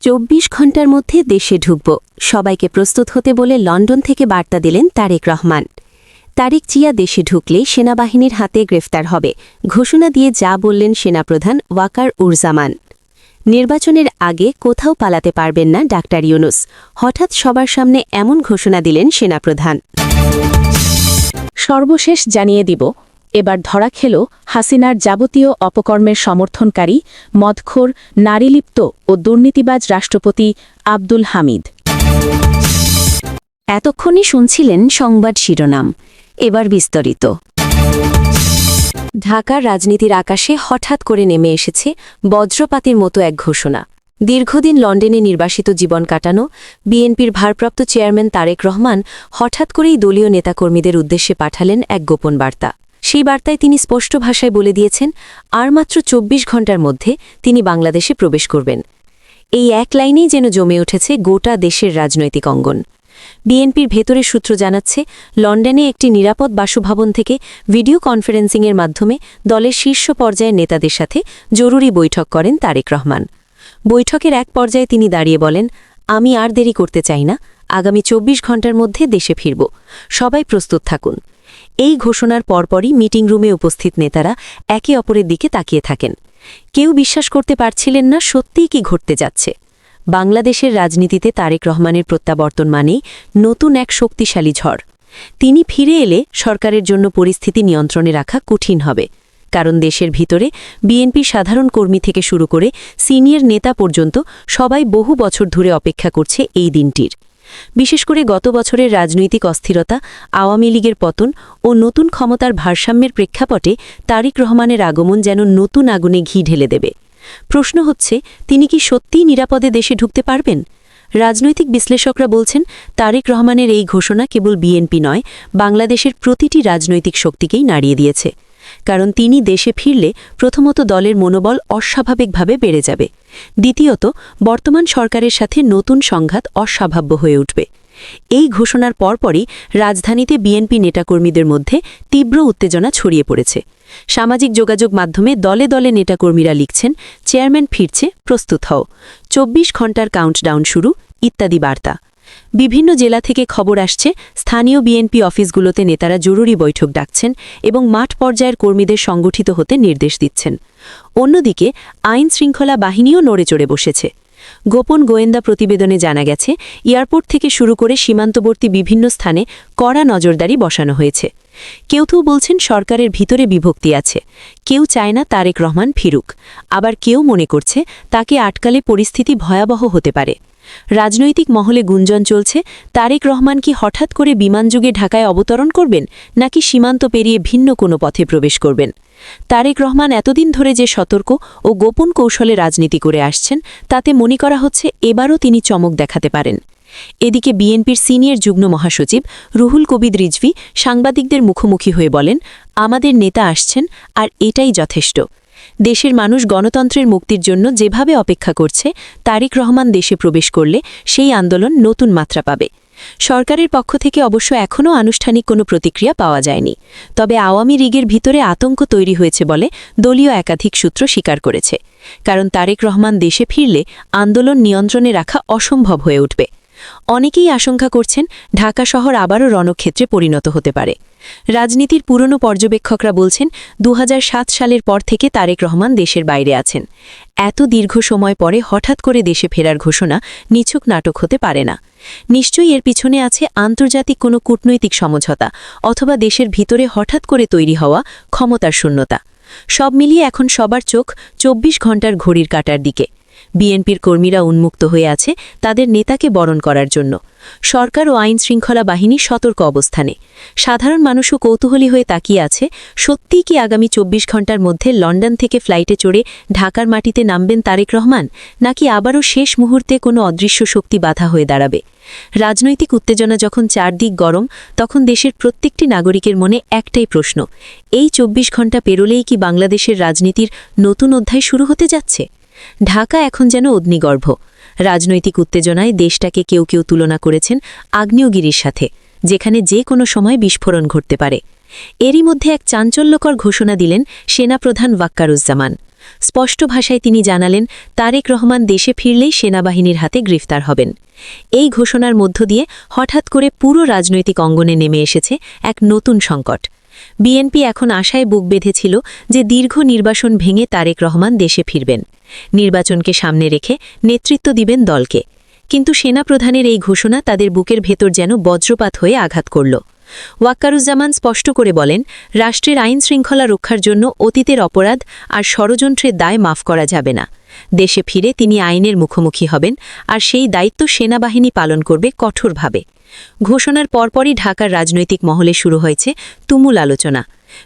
২৪ ঘণ্টার মধ্যে দেশে ঢুকব, সবাইকে প্রস্তুত হতে বলে লন্ডন থেকে বার্তা দিলেন তারেক রহমান। তারেক জিয়া দেশে ঢুকলে সেনাবাহিনীর হাতে গ্রেফতার হবে ঘোষণা দিয়ে যা বললেন সেনাপ্রধান ওয়াকার উরজামান। নির্বাচনের আগে কোথাও পালাতে পারবেন না ডাক্তার ইউনুস, হঠাৎ সবার সামনে এমন ঘোষণা দিলেন সেনাপ্রধান। সর্বশেষ জানিয়ে দিব, এবার ধরা খেল হাসিনার যাবতীয় অপকর্মের সমর্থনকারী, মদখোর, নারীলিপ্ত ও দুর্নীতিবাজ রাষ্ট্রপতি আব্দুল হামিদ। এতক্ষণই শুনছিলেন সংবাদ শিরোনাম, এবার বিস্তারিত। ঢাকার রাজনীতির আকাশে হঠাৎ করে নেমে এসেছে বজ্রপাতের মতো এক ঘোষণা। দীর্ঘদিন লন্ডনে নির্বাসিত জীবন কাটানো বিএনপির ভারপ্রাপ্ত চেয়ারম্যান তারেক রহমান হঠাৎ করেই দলীয় নেতাকর্মীদের উদ্দেশ্যে পাঠালেন এক গোপন বার্তা। সেই বার্তায় তিনি স্পষ্ট ভাষায় বলে দিয়েছেন, আর মাত্র ২৪ ঘণ্টার মধ্যে তিনি বাংলাদেশে প্রবেশ করবেন। এই এক লাইনেই যেন জমে উঠেছে গোটা দেশের রাজনৈতিক অঙ্গন। বিএনপির ভেতরের সূত্র জানাচ্ছে, লন্ডনে একটি নিরাপদ বাসভবন থেকে ভিডিও কনফারেন্সিংয়ের মাধ্যমে দলের শীর্ষ পর্যায়ের নেতাদের সাথে জরুরি বৈঠক করেন তারেক রহমান। বৈঠকের এক পর্যায়ে তিনি দাঁড়িয়ে বলেন, আমি আর দেরি করতে চাই না, আগামী ২৪ ঘণ্টার মধ্যে দেশে ফিরব, সবাই প্রস্তুত থাকুন। এই ঘোষণার পরপরই মিটিং রুমে উপস্থিত নেতারা একে অপরের দিকে তাকিয়ে থাকেন। কেউ বিশ্বাস করতে পারছিলেন না সত্যিই কি ঘটতে যাচ্ছে। বাংলাদেশের রাজনীতিতে তারেক রহমানের প্রত্যাবর্তন মানেই নতুন এক শক্তিশালী ঝড়। তিনি ফিরে এলে সরকারের জন্য পরিস্থিতি নিয়ন্ত্রণে রাখা কঠিন হবে, কারণ দেশের ভিতরে বিএনপি সাধারণ কর্মী থেকে শুরু করে সিনিয়র নেতা পর্যন্ত সবাই বহু বছর ধরে অপেক্ষা করছে এই দিনটির। বিশেষ করে গত বছরের রাজনৈতিক অস্থিরতা, আওয়ামী লীগের পতন ও নতুন ক্ষমতার ভারসাম্যের প্রেক্ষাপটে তারেক রহমানের আগমন যেন নতুন আগুনে ঘি ঢেলে দেবে। প্রশ্ন হচ্ছে, তিনি কি সত্যিই নিরাপদে দেশে ঢুকতে পারবেন? রাজনৈতিক বিশ্লেষকরা বলছেন, তারেক রহমানের এই ঘোষণা কেবল বিএনপি নয়, বাংলাদেশের প্রতিটি রাজনৈতিক শক্তিকেই নাড়িয়ে দিয়েছে। কারণ তিনি দেশে ফিরলে প্রথমত দলের মনোবল অস্বাভাবিকভাবে বেড়ে যাবে, দ্বিতীয়ত বর্তমান সরকারের সাথে নতুন সংঘাত অস্বাভাব্য হয়ে উঠবে। এই ঘোষণার পরপরই রাজধানীতে বিএনপি নেতাকর্মীদের মধ্যে তীব্র উত্তেজনা ছড়িয়ে পড়েছে। সামাজিক যোগাযোগ মাধ্যমে দলে দলে নেতাকর্মীরা লিখছেন, চেয়ারম্যান ফিরছে, প্রস্তুত হও, ২৪ ঘণ্টার কাউন্টডাউন শুরু, ইত্যাদি বার্তা। বিভিন্ন জেলা থেকে খবর আসছে, স্থানীয় বিএনপি অফিসগুলোতে নেতারা জরুরি বৈঠক ডাকছেন এবং মাঠ পর্যায়ের কর্মীদের সংগঠিত হতে নির্দেশ দিচ্ছেন। অন্যদিকে আইন শৃঙ্খলা বাহিনীও নড়েচড়ে বসেছে। গোপন গোয়েন্দা প্রতিবেদনে জানা গেছে, এয়ারপোর্ট থেকে শুরু করে সীমান্তবর্তী বিভিন্ন স্থানে কড়া নজরদারি বসানো হয়েছে। কেউ বলছেন সরকারের ভিতরে বিভক্তি আছে, কেউ চায় না তারেক রহমান ফিরুক, আবার কেউ মনে করছে তাকে আটকালে পরিস্থিতি ভয়াবহ হতে পারে। রাজনৈতিক মহলে গুঞ্জন চলছে, তারেক রহমান কি হঠাৎ করে বিমানযোগে ঢাকায় অবতরণ করবেন, নাকি সীমান্ত পেরিয়ে ভিন্ন কোনো পথে প্রবেশ করবেন। তারেক রহমান এতদিন ধরে যে সতর্ক ও গোপন কৌশলে রাজনীতি করে আসছেন, তাতে মনে করা হচ্ছে এবারও তিনি চমক দেখাতে পারেন। এদিকে বিএনপির সিনিয়র যুগ্ম মহাসচিব রুহুল কবির রিজভী সাংবাদিকদের মুখোমুখি হয়ে বলেন, আমাদের নেতা আসছেন, আর এটাই যথেষ্ট। দেশের মানুষ গণতন্ত্রের মুক্তির জন্য যেভাবে অপেক্ষা করছে, তারেক রহমান দেশে প্রবেশ করলে সেই আন্দোলন নতুন মাত্রা পাবে। সরকারের পক্ষ থেকে অবশ্য এখনও আনুষ্ঠানিক কোনো প্রতিক্রিয়া পাওয়া যায়নি, তবে আওয়ামী লীগের ভিতরে আতঙ্ক তৈরি হয়েছে বলে দলীয় একাধিক সূত্র স্বীকার করেছে। কারণ তারেক রহমান দেশে ফিরলে আন্দোলন নিয়ন্ত্রণে রাখা অসম্ভব হয়ে উঠবে। অনেকেই আশঙ্কা করছেন, ঢাকা শহর আবারও রণক্ষেত্রে পরিণত হতে পারে। রাজনীতির পুরনো পর্যবেক্ষকরা বলছেন, ২০০৭ সালের পর থেকে তারেক রহমান দেশের বাইরে আছেন। এত দীর্ঘ সময় পরে হঠাৎ করে দেশে ফেরার ঘোষণা নিছক নাটক হতে পারে না। নিশ্চয়ই এর পিছনে আছে আন্তর্জাতিক কোনো কূটনৈতিক সমঝোতা, অথবা দেশের ভিতরে হঠাৎ করে তৈরি হওয়া ক্ষমতার শূন্যতা। সব মিলিয়ে এখন সবার চোখ ২৪ ঘণ্টার ঘড়ির কাঁটার দিকে। বিএনপির কর্মীরা উন্মুক্ত হয়ে আছে তাদের নেতাকে বরণ করার জন্য। সরকার ও আইন শৃঙ্খলা বাহিনী সতর্ক অবস্থানে। সাধারণ মানুষও কৌতূহলী হয়ে তাকিয়ে আছে, সত্যিই কি আগামী ২৪ ঘণ্টার মধ্যে লন্ডন থেকে ফ্লাইটে চড়ে ঢাকার মাটিতে নামবেন তারেক রহমান, নাকি আবারও শেষ মুহূর্তে কোনো অদৃশ্য শক্তি বাধা হয়ে দাঁড়াবে। রাজনৈতিক উত্তেজনা যখন চারদিক গরম, তখন দেশের প্রত্যেকটি নাগরিকের মনে একটাই প্রশ্ন, এই ২৪ ঘণ্টা পেরোলেই কি বাংলাদেশের রাজনীতির নতুন অধ্যায় শুরু হতে যাচ্ছে? ঢাকা এখন যেন অগ্নিগর্ভ। রাজনৈতিক উত্তেজনায় দেশটাকে কেউ কেউ তুলনা করেছেন আগ্নেয়গিরির সাথে, যেখানে যে কোনো সময় বিস্ফোরণ ঘটতে পারে। এরই মধ্যে এক চাঞ্চল্যকর ঘোষণা দিলেন সেনাপ্রধান ওয়াক্কারুজ্জামান। স্পষ্ট ভাষায় তিনি জানালেন তারেক রহমান দেশে ফিরলেই সেনাবাহিনীর হাতে গ্রেফতার হবেন। এই ঘোষণার মধ্য দিয়ে হঠাৎ করে পুরো রাজনৈতিক অঙ্গনে নেমে এসেছে এক নতুন সংকট। বিএনপি এখন আশায় বুক বেঁধেছিল যে দীর্ঘ নির্বাসন ভেঙে তারেক রহমান দেশে ফিরবেন, নির্বাচনকে সামনে রেখে নেতৃত্ব দিবেন দলকে। কিন্তু সেনাপ্রধানের এই ঘোষণা তাদের বুকের ভেতর যেন বজ্রপাত হয়ে আঘাত করল। ওয়াক্কারুজ্জামান স্পষ্ট করে বলেন, রাষ্ট্রের আইন শৃঙ্খলা রক্ষার জন্য অতীতের অপরাধ আর ষড়যন্ত্রের দায় মাফ করা যাবে না। দেশে ফিরে তিনি আইনের মুখোমুখি হবেন, আর সেই দায়িত্ব সেনাবাহিনী পালন করবে কঠোরভাবে। ঘোষণার পরপরই ঢাকার রাজনৈতিক মহলে শুরু হয়েছে তুমুল আলোচনা।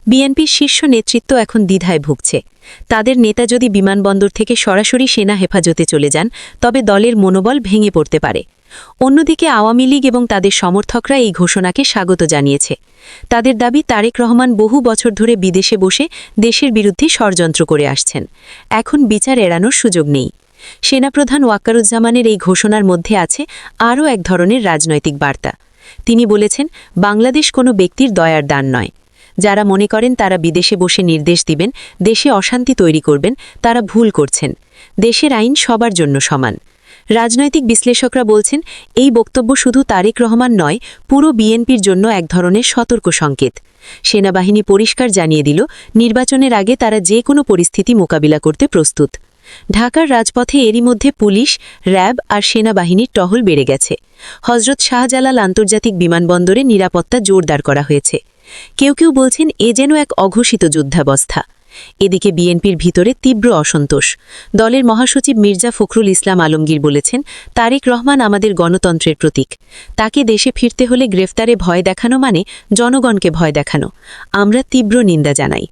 বিএনপির শীর্ষ নেতৃত্ব এখন দ্বিধায় ভুগছে। তাদের নেতা যদি বিমানবন্দর থেকে সরাসরি সেনা হেফাজতে চলে যান, তবে দলের মনোবল ভেঙে পড়তে পারে। অন্যদিকে আওয়ামী লীগ এবং তাদের সমর্থকরা এই ঘোষণাকে স্বাগত জানিয়েছে। তাদের দাবি, তারেক রহমান বহু বছর ধরে বিদেশে বসে দেশের বিরুদ্ধে ষড়যন্ত্র করে আসছেন, এখন বিচার এড়ানোর সুযোগ নেই। সেনাপ্রধান ওয়াক্কারুজ্জামানের এই ঘোষণার মধ্যে আছে আরও এক ধরনের রাজনৈতিক বার্তা। তিনি বলেছেন, বাংলাদেশ কোনো ব্যক্তির দয়ার দান নয়। যারা মনে করেন তারা বিদেশে বসে নির্দেশ দিবেন, দেশে অশান্তি তৈরি করবেন, তারা ভুল করছেন। দেশের আইন সবার জন্য সমান। রাজনৈতিক বিশ্লেষকরা বলছেন, এই বক্তব্য শুধু তারেক রহমান নয়, পুরো বিএনপির জন্য এক ধরনের সতর্ক সংকেত। সেনাবাহিনী পরিষ্কার জানিয়ে দিল, নির্বাচনের আগে তারা যে কোনো পরিস্থিতি মোকাবিলা করতে প্রস্তুত। ঢাকার রাজপথে এরই মধ্যে পুলিশ, র্যাব আর সেনাবাহিনীর টহল বেড়ে গেছে। হজরত শাহজালাল আন্তর্জাতিক বিমানবন্দরে নিরাপত্তা জোরদার করা হয়েছে। কেউ কেউ বলছেন এ যেন এক অঘোষিত যুদ্ধাবস্থা। এদিকে বিএনপির ভিতরে তীব্র অসন্তোষ। দলের মহাসচিব মির্জা ফখরুল ইসলাম আলমগীর বলেছেন, তারেক রহমান আমাদের গণতন্ত্রের প্রতীক। তাকে দেশে ফিরতে হলে গ্রেফতারে ভয় দেখানো মানে জনগণকে ভয় দেখানো। আমরা তীব্র নিন্দা জানাই।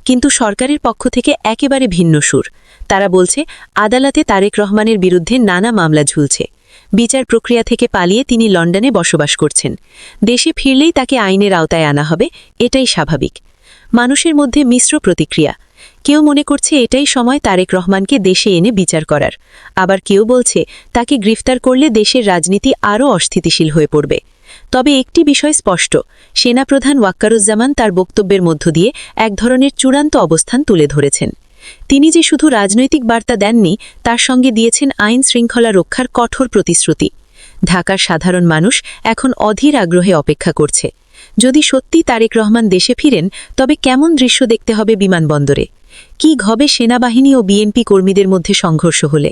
কিন্তু সরকারের পক্ষ থেকে একেবারে ভিন্ন সুর। তারা বলছে, আদালতে তারেক রহমানের বিরুদ্ধে নানা মামলা ঝুলছে। বিচার প্রক্রিয়া থেকে পালিয়ে তিনি লন্ডনে বসবাস করছেন। দেশে ফিরলেই তাকে আইনের আওতায় আনা হবে, এটাই স্বাভাবিক। মানুষের মধ্যে মিশ্র প্রতিক্রিয়া। কেউ মনে করছে এটাই সময় তারেক রহমানকে দেশে এনে বিচার করার, আবার কেউ বলছে তাকে গ্রেফতার করলে দেশের রাজনীতি আরও অস্থিতিশীল হয়ে পড়বে। তবে একটি বিষয় স্পষ্ট, সেনাপ্রধান ওয়াক্কারুজ্জামান তার বক্তব্যের মধ্য দিয়ে এক ধরনের চূড়ান্ত অবস্থান তুলে ধরেছেন। তিনি যে শুধু রাজনৈতিক বার্তা দেননি, তার সঙ্গে দিয়েছেন আইন শৃঙ্খলা রক্ষার কঠোর প্রতিশ্রুতি। ঢাকার সাধারণ মানুষ এখন অধীর আগ্রহে অপেক্ষা করছে। যদি সত্যি তারেক রহমান দেশে ফিরেন, তবে কেমন দৃশ্য দেখতে হবে বিমানবন্দরে? কি হবে সেনাবাহিনী ও বিএনপি কর্মীদের মধ্যে সংঘর্ষ হলে?